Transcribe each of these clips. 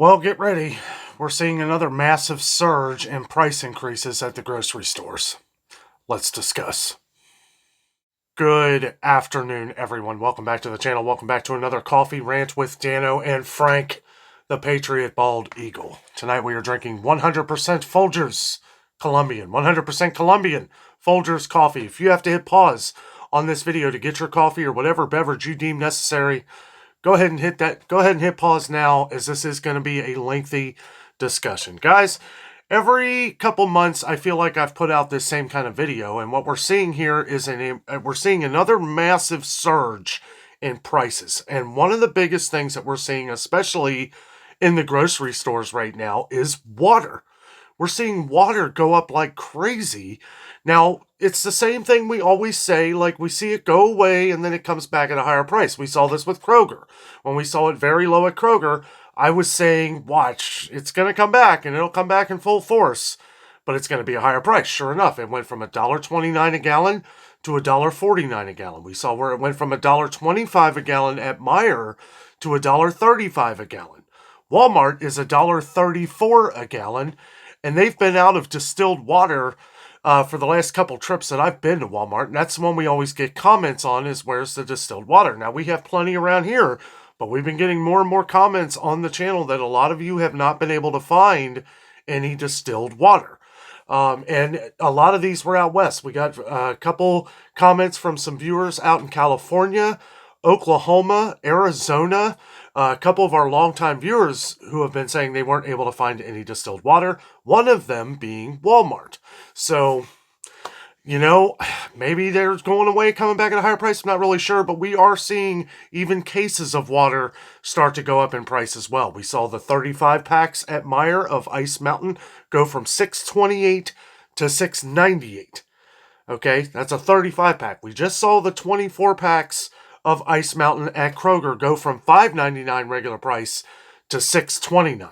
Well, get ready. We're seeing another massive surge in price increases at the grocery stores. Let's discuss. Good afternoon, everyone. Welcome back to the channel. Welcome back to another coffee rant with Dano and Frank, the Patriot Bald Eagle. Tonight we are drinking 100% Folgers Colombian, 100% Colombian Folgers coffee. If you have to hit pause on this video to get your coffee or whatever beverage you deem necessary, go ahead and hit that. Go ahead and hit pause now, as this is going to be a lengthy discussion. Guys, every couple months, I feel like I've put out this same kind of video, and what we're seeing here is we're seeing another massive surge in prices. And one of the biggest things that we're seeing, especially in the grocery stores right now, is water. We're seeing water go up like crazy. Now, it's the same thing we always say, like we see it go away and then it comes back at a higher price. We saw this with Kroger. When we saw it very low at Kroger, I was saying, watch, it's going to come back and it'll come back in full force, but it's going to be a higher price. Sure enough, it went from $1.29 a gallon to $1.49 a gallon. We saw where it went from $1.25 a gallon at Meijer to $1.35 a gallon. Walmart is $1.34 a gallon, and they've been out of distilled water for the last couple trips that I've been to Walmart, and that's the one we always get comments on, is where's the distilled water. Now, we have plenty around here, but we've been getting more and more comments on the channel that a lot of you have not been able to find any distilled water. And a lot of these were out west. We got a couple comments from some viewers out in California, Oklahoma, Arizona, a couple of our longtime viewers who have been saying they weren't able to find any distilled water, one of them being Walmart. So, you know, maybe they're going away, coming back at a higher price. I'm not really sure, but we are seeing even cases of water start to go up in price as well. We saw the 35 packs at Meijer of Ice Mountain go from $6.28 to $6.98. Okay, that's a 35 pack. We just saw the 24 packs of Ice Mountain at Kroger go from $5.99 regular price to $6.29.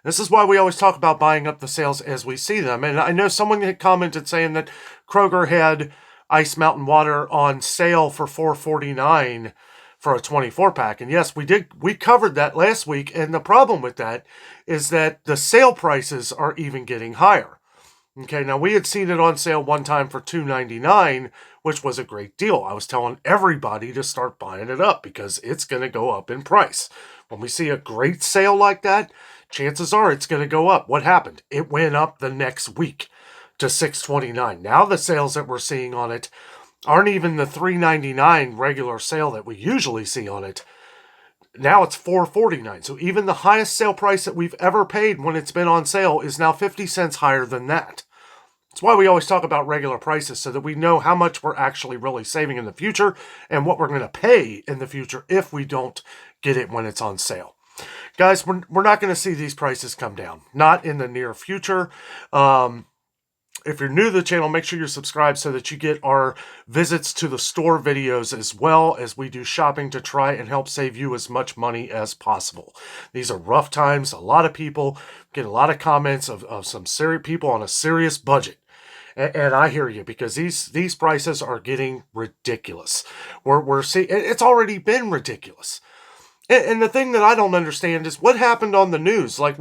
This is why we always talk about buying up the sales as we see them. And I know someone had commented saying that Kroger had Ice Mountain water on sale for $4.49 for a 24 pack. And yes, we did. We covered that last week. And the problem with that is that the sale prices are even getting higher. Okay, now we had seen it on sale one time for $2.99, which was a great deal. I was telling everybody to start buying it up because it's going to go up in price. When we see a great sale like that, chances are it's going to go up. What happened? It went up the next week to $6.29. Now the sales that we're seeing on it aren't even the $3.99 regular sale that we usually see on it. Now it's $4.49. So even the highest sale price that we've ever paid when it's been on sale is now 50 cents higher than that. That's why we always talk about regular prices, so that we know how much we're actually really saving in the future and what we're going to pay in the future if we don't get it when it's on sale. Guys, we're not going to see these prices come down. Not in the near future. If you're new to the channel, make sure you're subscribed so that you get our visits to the store videos, as well as we do shopping to try and help save you as much money as possible. These are rough times. A lot of people get a lot of comments of some serious people on a serious budget. And I hear you, because these prices are getting ridiculous. We're seeing it's already been ridiculous. And the thing that I don't understand is what happened on the news. Like,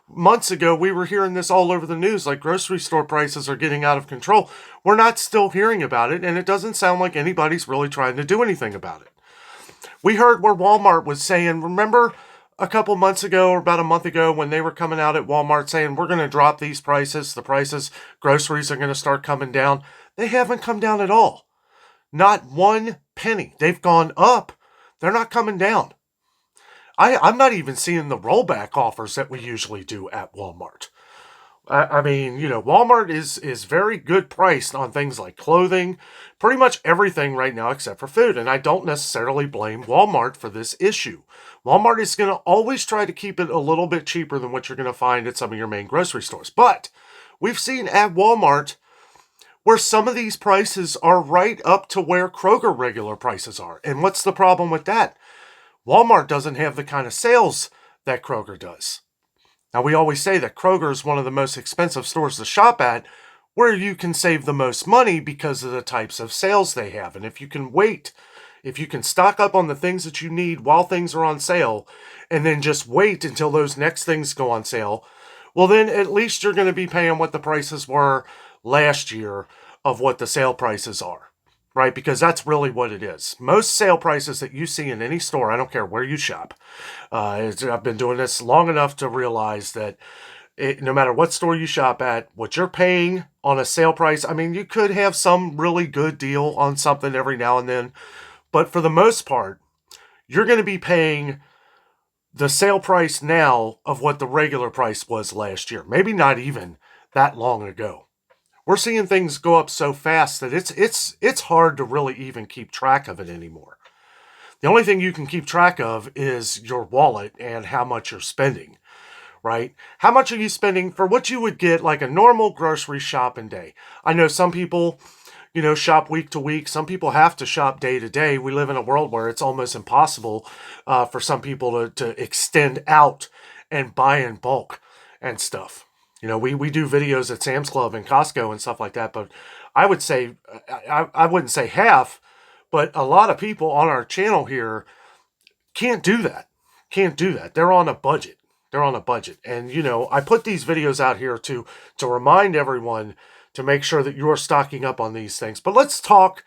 months ago, we were hearing this all over the news, like grocery store prices are getting out of control. We're not still hearing about it, and it doesn't sound like anybody's really trying to do anything about it. We heard where Walmart was saying, remember a couple months ago or about a month ago when they were coming out at Walmart saying, we're going to drop these prices. The prices, groceries are going to start coming down. They haven't come down at all. Not one penny. They've gone up. They're not coming down. I'm not even seeing the rollback offers that we usually do at Walmart. I mean, you know, Walmart is very good priced on things like clothing, pretty much everything right now except for food. And I don't necessarily blame Walmart for this issue. Walmart is going to always try to keep it a little bit cheaper than what you're going to find at some of your main grocery stores. But we've seen at Walmart where some of these prices are right up to where Kroger regular prices are. And what's the problem with that? Walmart doesn't have the kind of sales that Kroger does. Now, we always say that Kroger is one of the most expensive stores to shop at, where you can save the most money because of the types of sales they have. And if you can wait If you can stock up on the things that you need while things are on sale and then just wait until those next things go on sale, well, then at least you're going to be paying what the prices were last year of what the sale prices are, right? Because that's really what it is. Most sale prices that you see in any store, I don't care where you shop, I've been doing this long enough to realize that no matter what store you shop at, what you're paying on a sale price, I mean, you could have some really good deal on something every now and then, but for the most part, you're going to be paying the sale price now of what the regular price was last year. Maybe not even that long ago. We're seeing things go up so fast that it's hard to really even keep track of it anymore. The only thing you can keep track of is your wallet and how much you're spending, right? How much are you spending for what you would get like a normal grocery shopping day? I know some people, shop week to week. Some people have to shop day to day. We live in a world where it's almost impossible for some people to extend out and buy in bulk and stuff. We do videos at Sam's Club and Costco and stuff like that, but I would say, I wouldn't say half, but a lot of people on our channel here can't do that. Can't do that. They're on a budget. They're on a budget. And, I put these videos out here to remind everyone to make sure that you're stocking up on these things. But let's talk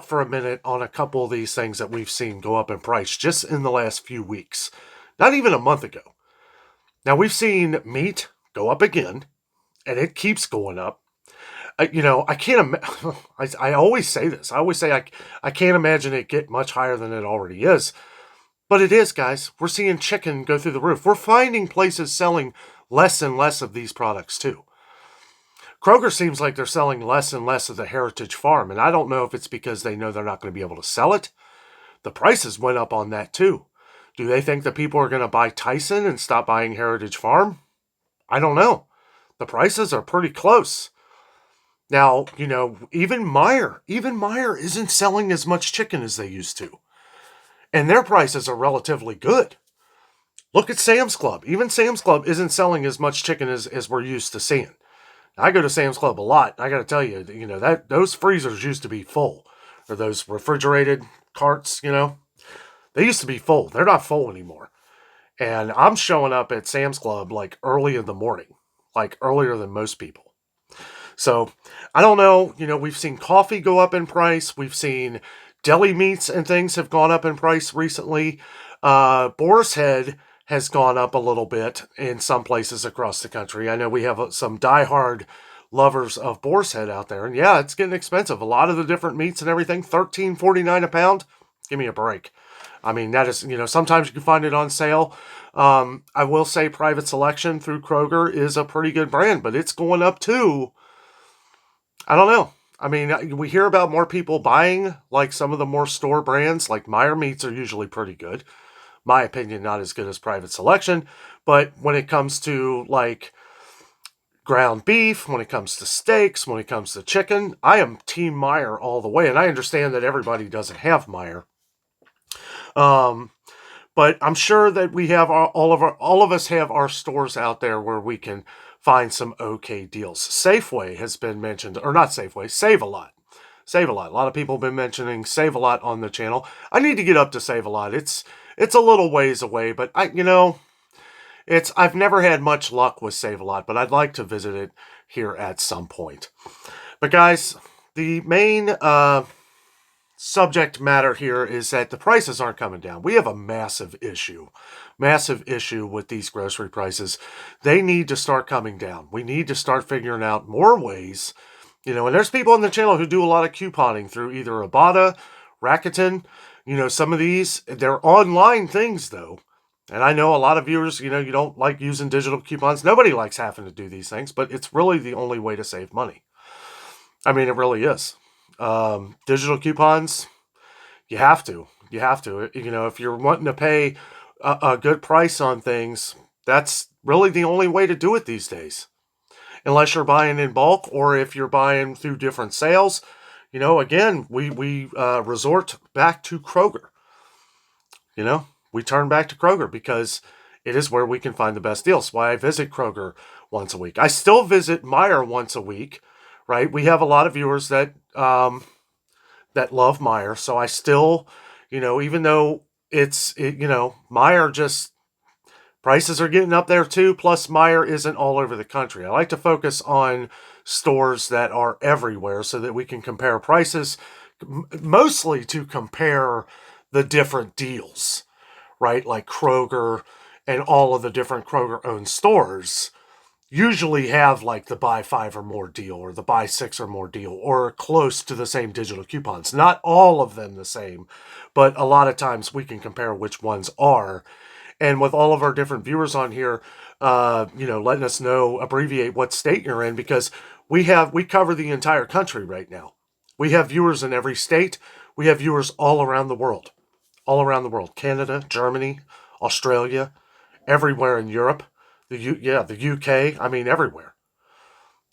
for a minute on a couple of these things that we've seen go up in price just in the last few weeks. Not even a month ago. Now, we've seen meat go up again, and it keeps going up. I can't. I always say this. I always say I can't imagine it get much higher than it already is. But it is, guys. We're seeing chicken go through the roof. We're finding places selling less and less of these products, too. Kroger seems like they're selling less and less of the Heritage Farm, and I don't know if it's because they know they're not going to be able to sell it. The prices went up on that, too. Do they think that people are going to buy Tyson and stop buying Heritage Farm? I don't know. The prices are pretty close. Now, even Meijer isn't selling as much chicken as they used to. And their prices are relatively good. Look at Sam's Club. Even Sam's Club isn't selling as much chicken as we're used to seeing. I go to Sam's Club a lot. I got to tell you, that those freezers used to be full. Or those refrigerated carts, they used to be full. They're not full anymore. And I'm showing up at Sam's Club like early in the morning, like earlier than most people. So I don't know. We've seen coffee go up in price. We've seen deli meats and things have gone up in price recently. Boar's Head has gone up a little bit in some places across the country. I know we have some diehard lovers of Boar's Head out there. And yeah, it's getting expensive. A lot of the different meats and everything, $13.49 a pound. Give me a break. I mean, that is, sometimes you can find it on sale. I will say Private Selection through Kroger is a pretty good brand, but it's going up too. I don't know. I mean, we hear about more people buying like some of the more store brands, like Meijer meats are usually pretty good. My opinion, not as good as Private Selection. But when it comes to like ground beef, when it comes to steaks, when it comes to chicken, I am Team Meijer all the way. And I understand that everybody doesn't have Meijer. But I'm sure that we have all of us have our stores out there where we can find some okay deals. Safeway has been mentioned, or not Safeway, Save-A-Lot. Save-A-Lot. A lot of people have been mentioning Save-A-Lot on the channel. I need to get up to Save-A-Lot. It's a little ways away, but I've never had much luck with Save-A-Lot, but I'd like to visit it here at some point. But guys, the main subject matter here is that the prices aren't coming down. We have a massive issue with these grocery prices. They need to start coming down. We need to start figuring out more ways, and there's people on the channel who do a lot of couponing through either Ibotta, Rakuten, some of these, they're online things though. And I know a lot of viewers, you don't like using digital coupons. Nobody likes having to do these things, but it's really the only way to save money. I mean, it really is. Digital coupons, you have to. If you're wanting to pay a good price on things, that's really the only way to do it these days. Unless you're buying in bulk or if you're buying through different sales, again, we resort back to Kroger. We turn back to Kroger because it is where we can find the best deals. Why I visit Kroger once a week. I still visit Meijer once a week, right? We have a lot of viewers that that love Meijer. So I still, even though Meijer just prices are getting up there too. Plus, Meijer isn't all over the country. I like to focus on stores that are everywhere so that we can compare prices, mostly to compare the different deals, right? Like Kroger and all of the different Kroger owned stores usually have like the buy five or more deal or the buy six or more deal or close to the same digital coupons. Not all of them the same, but a lot of times we can compare which ones are. And with all of our different viewers on here, letting us know, abbreviate what state you're in, because we cover the entire country right now. We have viewers in every state. We have viewers all around the world, Canada, Germany, Australia, everywhere in Europe, the UK. I mean, everywhere.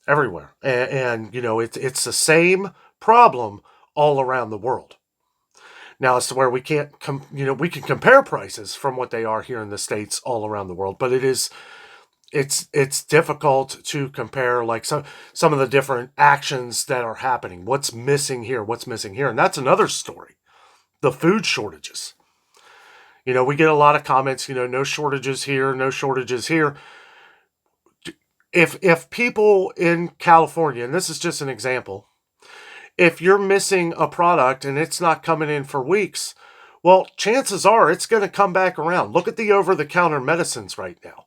And it's the same problem all around the world. Now, as to where we can't, we can compare prices from what they are here in the States all around the world, but it's difficult to compare like some of the different actions that are happening. What's missing here? What's missing here? And that's another story. The food shortages. We get a lot of comments. No shortages here, no shortages here. If people in California, and this is just an example, if you're missing a product and it's not coming in for weeks, well, chances are it's going to come back around. Look at the over-the-counter medicines right now.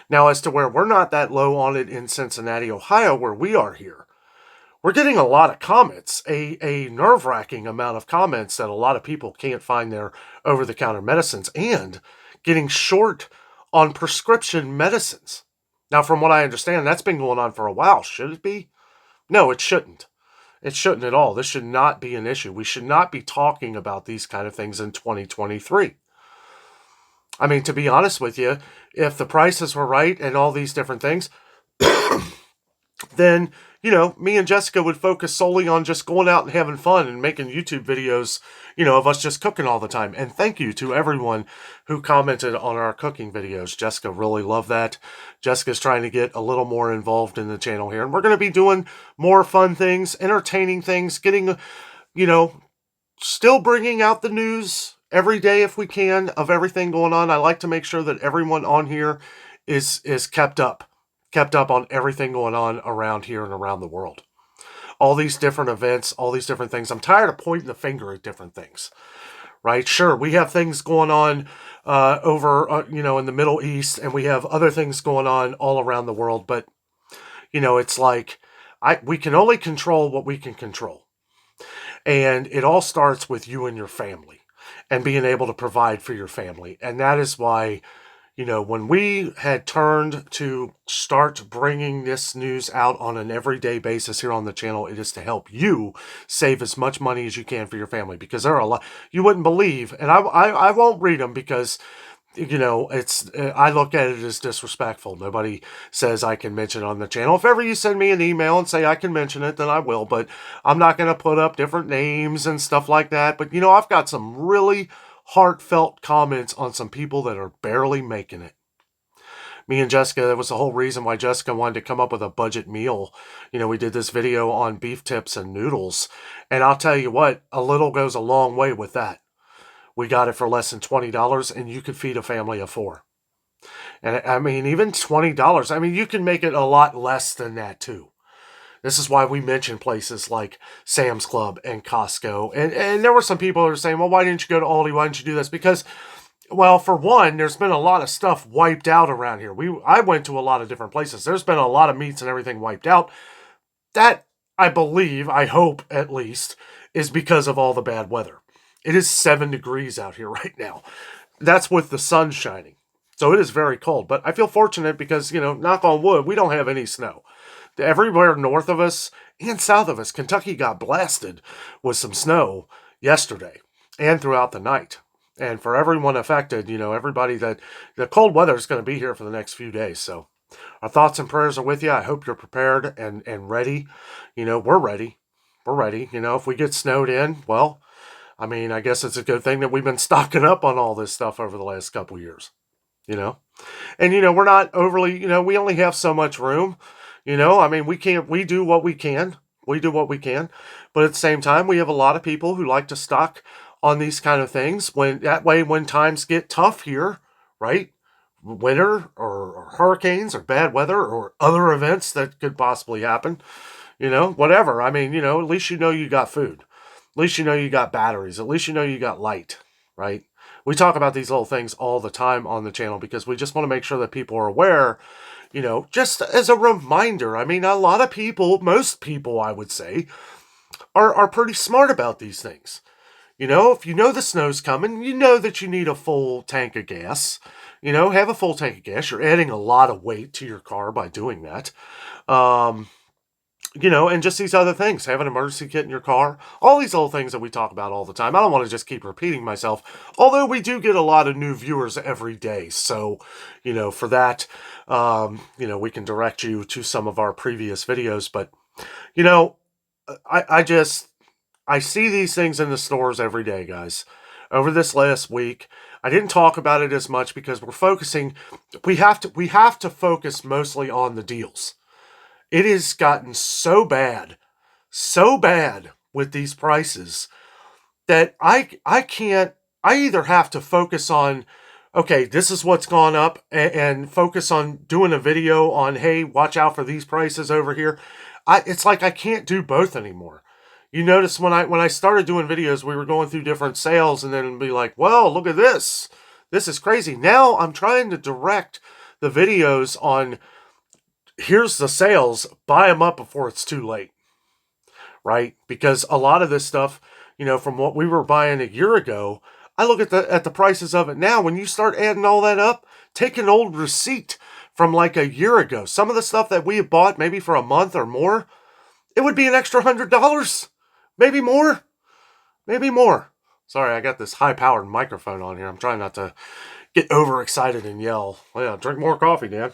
Now, as to where we're not that low on it in Cincinnati, Ohio, where we are here, we're getting a lot of comments, a nerve-wracking amount of comments that a lot of people can't find their over-the-counter medicines and getting short on prescription medicines. Now, from what I understand, that's been going on for a while. Should it be? No, it shouldn't. It shouldn't at all. This should not be an issue. We should not be talking about these kind of things in 2023. I mean, to be honest with you, if the prices were right and all these different things, then, me and Jessica would focus solely on just going out and having fun and making YouTube videos, of us just cooking all the time. And thank you to everyone who commented on our cooking videos. Jessica really loved that. Jessica's trying to get a little more involved in the channel here. And we're going to be doing more fun things, entertaining things, getting, still bringing out the news every day if we can of everything going on. I like to make sure that everyone on here is kept up on everything going on around here and around the world. All these different events, all these different things. I'm tired of pointing the finger at different things, right? Sure, we have things going on over, in the Middle East, and we have other things going on all around the world. But, it's like we can only control what we can control. And it all starts with you and your family and being able to provide for your family. And that is why, when we had turned to start bringing this news out on an everyday basis here on the channel, it is to help you save as much money as you can for your family, because there are a lot you wouldn't believe, and I won't read them because I look at it as disrespectful. Nobody says I can mention it on the channel. If ever you send me an email and say I can mention it, then I will, but I'm not going to put up different names and stuff like that. But I've got some really heartfelt comments on some people that are barely making it. Me and Jessica, that was the whole reason why Jessica wanted to come up with a budget meal. We did this video on beef tips and noodles, and I'll tell you what, a little goes a long way with that. We got it for less than $20, and you could feed a family of 4. And I mean, even $20, I mean, you can make it a lot less than that too. This is why we mention places like Sam's Club and Costco. And there were some people who were saying, well, why didn't you go to Aldi? Why didn't you do this? Because, well, for one, there's been a lot of stuff wiped out around here. I went to a lot of different places. There's been a lot of meats and everything wiped out. That, I believe, I hope at least, is because of all the bad weather. It is 7 degrees out here right now. That's with the sun shining. So it is very cold. But I feel fortunate because, knock on wood, we don't have any snow. Everywhere north of us and south of us, Kentucky got blasted with some snow yesterday and throughout the night. And for everyone affected, everybody that the cold weather is going to be here for the next few days. So our thoughts and prayers are with you. I hope you're prepared and ready. We're ready. We're ready. If we get snowed in, well, I mean, I guess it's a good thing that we've been stocking up on all this stuff over the last couple of years, And, we're not overly, we only have so much room. I mean, we do what we can We do what we can. But at the same time, we have a lot of people who like to stock on these kind of things. When times get tough here, right? Winter or hurricanes or bad weather or other events that could possibly happen, whatever. I mean, at least you got food. At least you got batteries. At least you got light, right? We talk about these little things all the time on the channel because we just want to make sure that people are aware, just as a reminder. I mean, a lot of people, most people, I would say, are pretty smart about these things. If you know the snow's coming, you know that you need a full tank of gas. Have a full tank of gas. You're adding a lot of weight to your car by doing that. And just these other things. Have an emergency kit in your car. All these little things that we talk about all the time. I don't want to just keep repeating myself. Although we do get a lot of new viewers every day. So, for that, we can direct you to some of our previous videos. But, I see these things in the stores every day, guys. Over this last week, I didn't talk about it as much because we have to focus mostly on the deals. It has gotten so bad with these prices that I can't, I either have to focus on, okay, this is what's gone up and focus on doing a video on, hey, watch out for these prices over here. It's like I can't do both anymore. You notice when I started doing videos, we were going through different sales and then be like, well, look at this. This is crazy. Now I'm trying to direct the videos on, here's the sales, buy them up before it's too late, right? Because a lot of this stuff, from what we were buying a year ago, I look at the prices of it now. When you start adding all that up, take an old receipt from like a year ago. Some of the stuff that we had bought maybe for a month or more, it would be an extra $100, maybe more. Sorry, I got this high-powered microphone on here. I'm trying not to get overexcited and yell. Well, yeah, drink more coffee, Dan.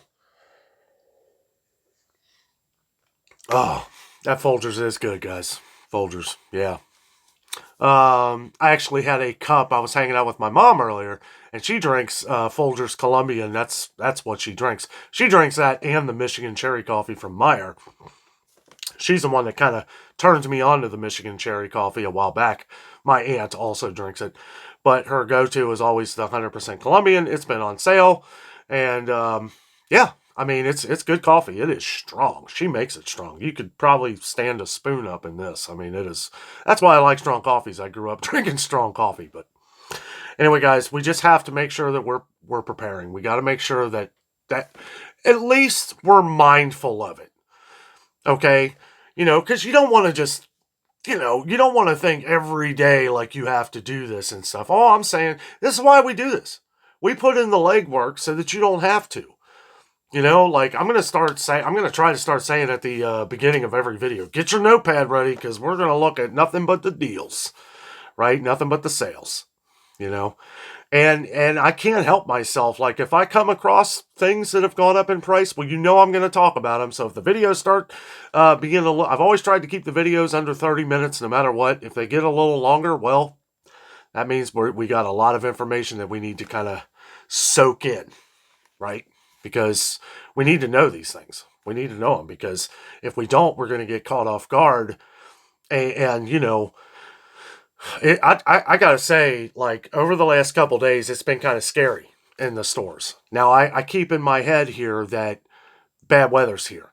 Oh, that Folgers is good, guys. Folgers, yeah. I actually had a cup. I was hanging out with my mom earlier, and she drinks Folgers Colombian. That's what she drinks. She drinks that and the Michigan cherry coffee from Meyer. She's the one that kind of turns me on to the Michigan cherry coffee a while back. My aunt also drinks it, but her go-to is always the 100% Colombian. It's been on sale, and yeah, I mean, it's good coffee. It is strong. She makes it strong. You could probably stand a spoon up in this. I mean, it is. That's why I like strong coffees. I grew up drinking strong coffee. But anyway, guys, we just have to make sure that we're preparing. We got to make sure that at least we're mindful of it. Okay? Because you don't want to just, you don't want to think every day like you have to do this and stuff. All I'm saying, this is why we do this. We put in the legwork so that you don't have to. Like I'm going to try to start saying at the beginning of every video, get your notepad ready because we're going to look at nothing but the deals, right? Nothing but the sales, and I can't help myself. Like if I come across things that have gone up in price, well, I'm going to talk about them. So if the videos start being I've always tried to keep the videos under 30 minutes, no matter what. If they get a little longer, well, that means we got a lot of information that we need to kind of soak in, right? Because we need to know these things. We need to know them because if we don't, we're going to get caught off guard. And I got to say, like, over the last couple days, it's been kind of scary in the stores. Now, I keep in my head here that bad weather's here,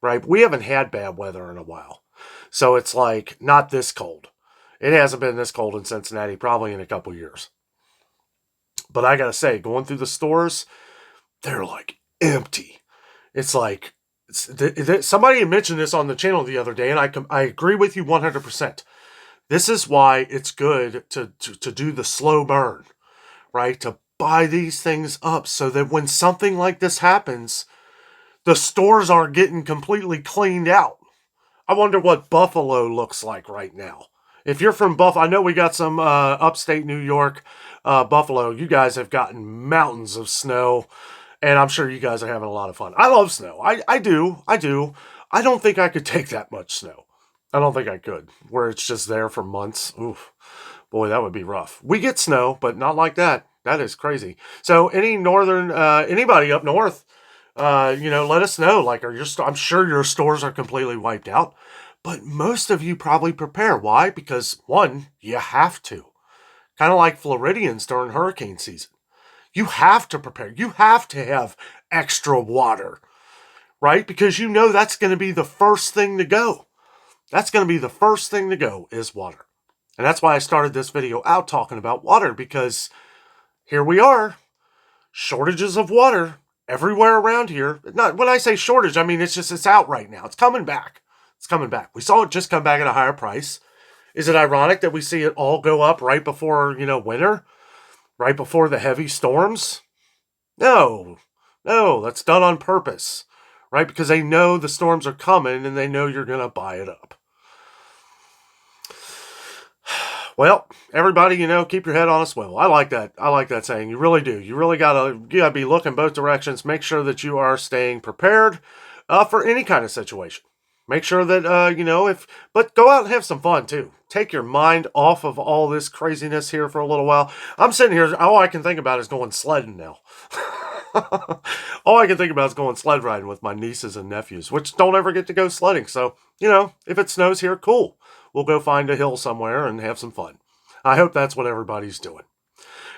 right? We haven't had bad weather in a while. So it's like not this cold. It hasn't been this cold in Cincinnati probably in a couple years. But I got to say, going through the stores, they're like empty. It's like somebody had mentioned this on the channel the other day, and I agree with you 100%. This is why it's good to do the slow burn, right? To buy these things up so that when something like this happens, the stores aren't getting completely cleaned out. I wonder what Buffalo looks like right now. If you're from Buffalo, I know we got some upstate New York, Buffalo. You guys have gotten mountains of snow, and I'm sure you guys are having a lot of fun. I love snow. I do. I don't think I could take that much snow. I don't think I could. Where it's just there for months. Oof. Boy, that would be rough. We get snow, but not like that. That is crazy. So anybody up north, let us know. Like, I'm sure your stores are completely wiped out. But most of you probably prepare. Why? Because one, you have to. Kind of like Floridians during hurricane season. You have to prepare. You have to have extra water, right? Because you know that's going to be the first thing to go. That's going to be the first thing to go is water. And that's why I started this video out talking about water, because here we are, shortages of water everywhere around here. Not when I say shortage, I mean it's out right now. It's coming back. It's coming back. We saw it just come back at a higher price. Is it ironic that we see it all go up right before, winter? Right before the heavy storms? No. No, that's done on purpose. Right? Because they know the storms are coming and they know you're going to buy it up. Well, everybody, keep your head on a swivel. I like that. I like that saying. You really do. You really gotta be looking both directions. Make sure that you are staying prepared for any kind of situation. Make sure that but go out and have some fun too. Take your mind off of all this craziness here for a little while. I'm sitting here. All I can think about is going sledding now. All I can think about is going sled riding with my nieces and nephews, which don't ever get to go sledding. So, if it snows here, cool. We'll go find a hill somewhere and have some fun. I hope that's what everybody's doing.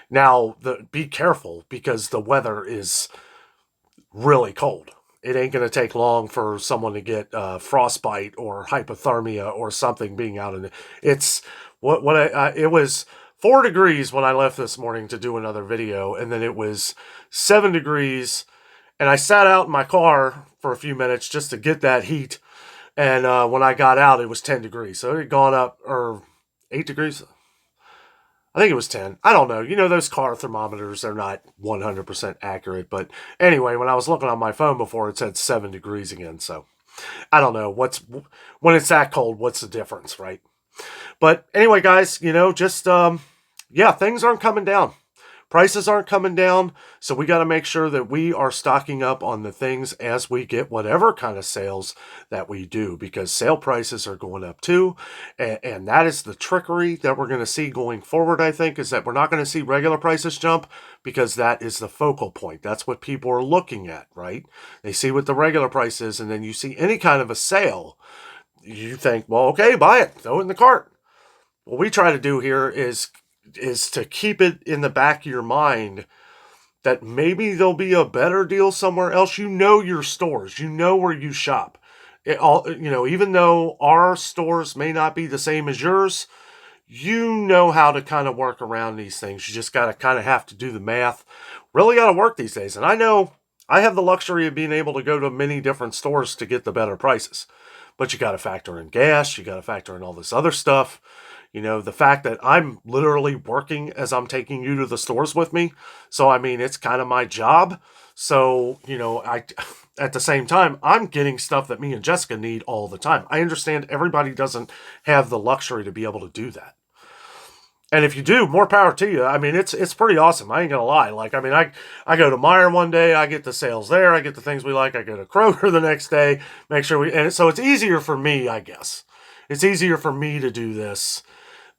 Now, be careful because the weather is really cold. It ain't going to take long for someone to get frostbite or hypothermia or something being out in it. It's it was 4 degrees when I left this morning to do another video, and then it was 7 degrees, and I sat out in my car for a few minutes just to get that heat. And when I got out, it was 10 degrees. So it had gone up, or 8 degrees. I think it was 10. I don't know. Those car thermometers, they're not 100% accurate. But anyway, when I was looking on my phone before, it said 7 degrees again. So I don't know. When it's that cold, what's the difference, right? But anyway, guys, just, things aren't coming down. Prices aren't coming down, so we got to make sure that we are stocking up on the things as we get whatever kind of sales that we do, because sale prices are going up too, and that is the trickery that we're going to see going forward, I think, is that we're not going to see regular prices jump, because that is the focal point. That's what people are looking at, right? They see what the regular price is, and then you see any kind of a sale, you think, well, okay, buy it, throw it in the cart. What we try to do here is to keep it in the back of your mind that maybe there'll be a better deal somewhere else. Your stores, where you shop. Even though our stores may not be the same as yours, how to kind of work around these things. You just got to kind of have to do the math. Really got to work these days. And I know I have the luxury of being able to go to many different stores to get the better prices. But you got to factor in gas. You got to factor in all this other stuff. The fact that I'm literally working as I'm taking you to the stores with me. So, it's kind of my job. So, at the same time, I'm getting stuff that me and Jessica need all the time. I understand everybody doesn't have the luxury to be able to do that. And if you do, more power to you. It's pretty awesome. I ain't gonna lie. I go to Meijer one day, I get the sales there, I get the things we like. I go to Kroger the next day, make sure so it's easier for me, I guess. It's easier for me to do this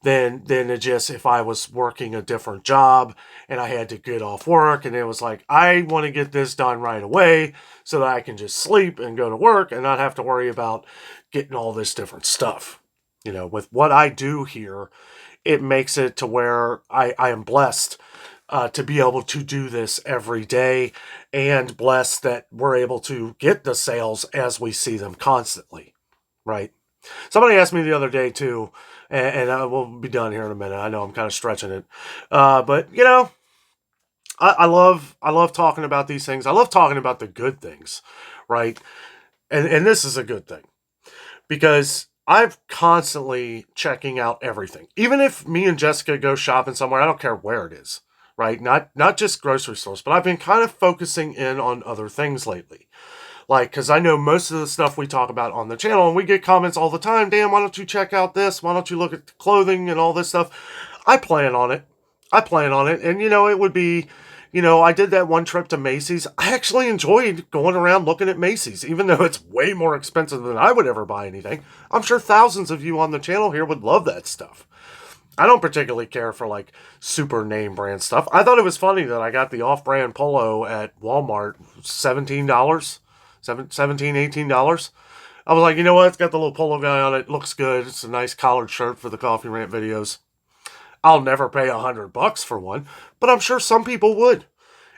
than it just if I was working a different job and I had to get off work and it was like, I want to get this done right away so that I can just sleep and go to work and not have to worry about getting all this different stuff. With what I do here, it makes it to where I am blessed to be able to do this every day, and blessed that we're able to get the sales as we see them constantly, right? Somebody asked me the other day too, and we'll be done here in a minute. I know I'm kind of stretching it, but I love talking about these things. I love talking about the good things, right? And this is a good thing, because I'm constantly checking out everything. Even if me and Jessica go shopping somewhere, I don't care where it is, right? Not just grocery stores, but I've been kind of focusing in on other things lately. Because I know most of the stuff we talk about on the channel, and we get comments all the time, Dan, why don't you check out this? Why don't you look at the clothing and all this stuff? I plan on it. And, it would be, I did that one trip to Macy's. I actually enjoyed going around looking at Macy's, even though it's way more expensive than I would ever buy anything. I'm sure thousands of you on the channel here would love that stuff. I don't particularly care for super name brand stuff. I thought it was funny that I got the off-brand polo at Walmart, $17, $18. I was like, you know what? It's got the little polo guy on it. It looks good. It's a nice collared shirt for the Coffee Rant videos. I'll never pay $100 for one, but I'm sure some people would.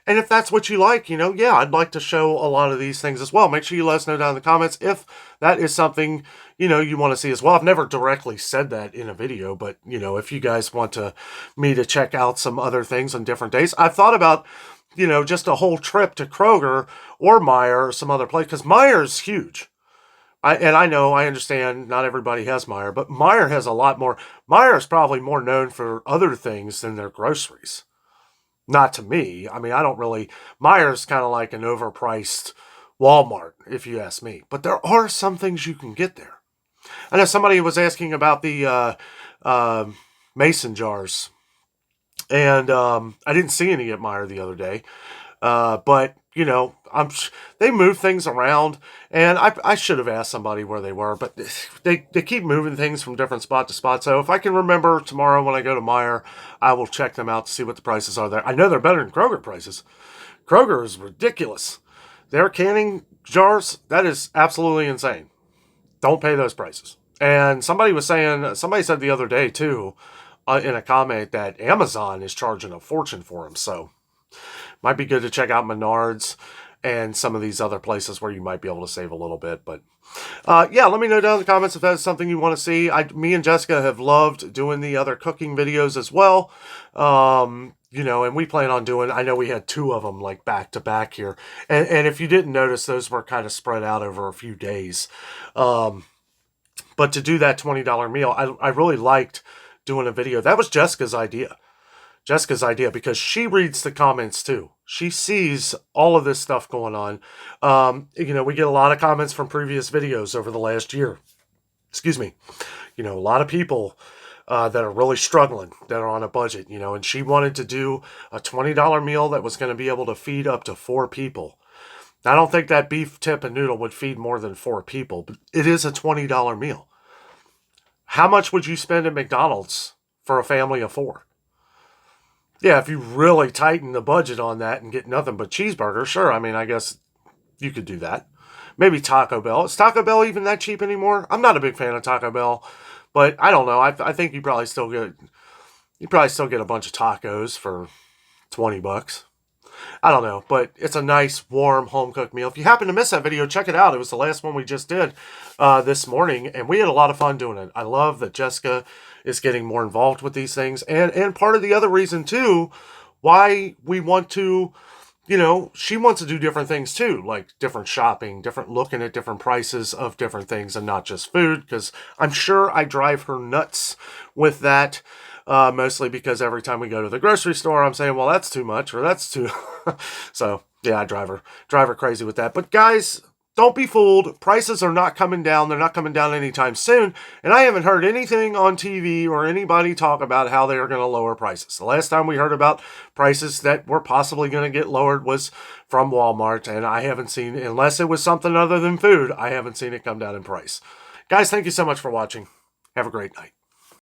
And if that's what you like, yeah, I'd like to show a lot of these things as well. Make sure you let us know down in the comments if that is something, you want to see as well. I've never directly said that in a video, but, if you guys want me to check out some other things on different days, I've thought about, just a whole trip to Kroger or Meijer or some other place, because Meier's huge. I understand not everybody has Meijer, but Meijer has a lot more. Meijer is probably more known for other things than their groceries. Not to me. I mean, I don't really. Meijer's kind of like an overpriced Walmart, if you ask me. But there are some things you can get there. I know somebody was asking about the mason jars, and I didn't see any at Meijer the other day. But they move things around, and I should have asked somebody where they were, but they keep moving things from different spot to spot. So if I can remember tomorrow when I go to Meijer, I will check them out to see what the prices are there. I know they're better than Kroger prices. Kroger is ridiculous. Their canning jars, that is absolutely insane. Don't pay those prices. And somebody said the other day too, in a comment, that Amazon is charging a fortune for them. So might be good to check out Menards and some of these other places where you might be able to save a little bit. But yeah, let me know down in the comments if that's something you want to see. Me and Jessica have loved doing the other cooking videos as well. And we plan on doing, I know we had 2 of them like back to back here. And if you didn't notice, those were kind of spread out over a few days. But to do that $20 meal, I really liked doing a video. That was Jessica's idea. Because she reads the comments too. She sees all of this stuff going on. We get a lot of comments from previous videos over the last year. Excuse me. A lot of people that are really struggling, that are on a budget, and she wanted to do a $20 meal that was going to be able to feed up to 4 people. I don't think that beef tip and noodle would feed more than 4 people, but it is a $20 meal. How much would you spend at McDonald's for a family of 4? Yeah, if you really tighten the budget on that and get nothing but cheeseburgers, sure. I mean, I guess you could do that. Maybe Taco Bell. Is Taco Bell even that cheap anymore? I'm not a big fan of Taco Bell, but I don't know. I think you probably still get a bunch of tacos for $20. I don't know, but it's a nice, warm, home-cooked meal. If you happen to miss that video, check it out. It was the last one we just did this morning, and we had a lot of fun doing it. I love that Jessica is getting more involved with these things, and part of the other reason, too, why we want to, she wants to do different things, too, like different shopping, different looking at different prices of different things, and not just food, because I'm sure I drive her nuts with that. Mostly because every time we go to the grocery store, I'm saying, well, that's too much, or that's too... So, yeah, I drive her crazy with that. But guys, don't be fooled. Prices are not coming down. They're not coming down anytime soon. And I haven't heard anything on TV or anybody talk about how they are going to lower prices. The last time we heard about prices that were possibly going to get lowered was from Walmart. And I haven't seen, unless it was something other than food, I haven't seen it come down in price. Guys, thank you so much for watching. Have a great night.